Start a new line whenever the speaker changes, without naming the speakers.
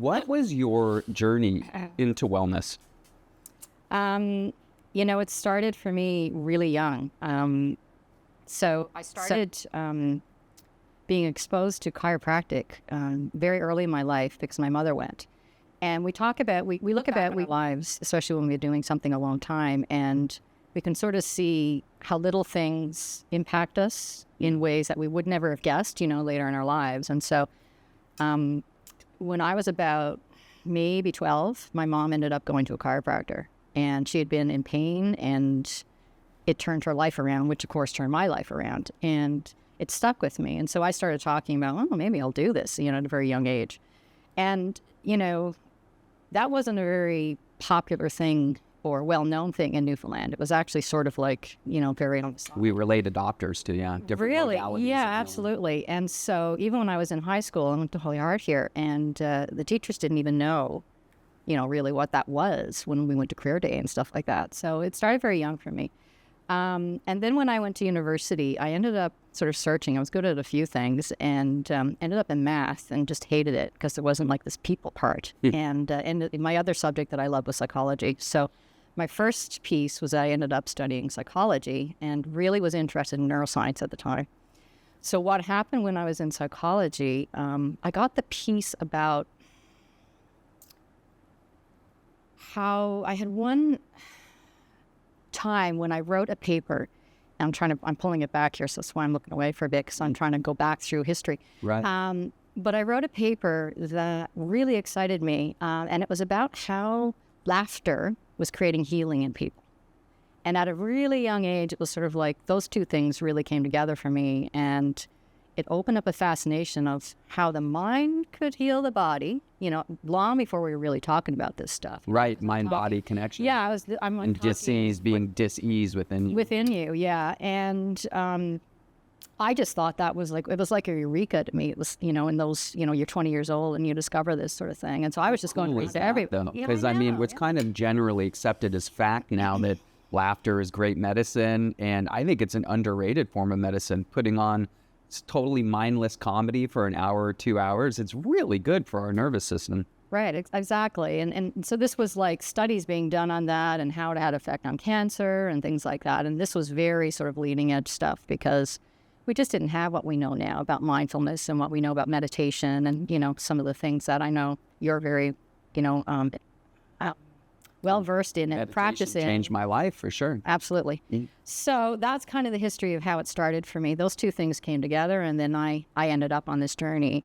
What was your journey into wellness?
It started for me really young. So I started being exposed to chiropractic very early in my life because my mother went. And we talk about, we look about our lives, especially when we're doing something a long time, and we can sort of see how little things impact us in ways that we would never have guessed, later in our lives. And so when I was about maybe 12, my mom ended up going to a chiropractor, and she had been in pain, and it turned her life around, which of course turned my life around, and it stuck with me. And so I started talking about, maybe I'll do this, at a very young age. And, that wasn't a very popular thing or well-known thing in Newfoundland. It was actually sort of like, very on the side.
We were late adopters to, different
Really?
modalities
Yeah,
of healing.
absolutely. And so even when I was in high school, I went to Holy Heart here, and the teachers didn't even know, really what that was when we went to career day and stuff like that. So it started very young for me. And then when I went to university, I ended up sort of searching. I was good at a few things, and ended up in math and just hated it because there wasn't like this people part. And my other subject that I loved was psychology. So my first piece was I ended up studying psychology and really was interested in neuroscience at the time. So what happened when I was in psychology, I got the piece about how I had one time when I wrote a paper. I'm pulling it back here, so that's why I'm looking away for a bit, because I'm trying to go back through history.
Right.
But I wrote a paper that really excited me, and it was about how laughter was creating healing in people. And at a really young age, it was sort of like those two things really came together for me, and it opened up a fascination of how the mind could heal the body, long before we were really talking about this stuff.
Right. Mind-body connection.
Yeah, I'm
And being dis-ease within you.
within you, yeah. And I just thought that was it was like a eureka to me. It was, in those, you're 20 years old and you discover this sort of thing. And so I was just going to read to everyone.
Because, what's kind of generally accepted as fact now that laughter is great medicine, and I think it's an underrated form of medicine. Putting on totally mindless comedy for an hour or 2 hours, it's really good for our nervous system.
Right, exactly. And so this was like studies being done on that and how it had effect on cancer and things like that. And this was very sort of leading edge stuff because we just didn't have what we know now about mindfulness and what we know about meditation and, some of the things that I know you're very, well versed in and
Meditation
practicing.
changed my life for sure.
Absolutely. So that's kind of the history of how it started for me. Those two things came together, and then I ended up on this journey.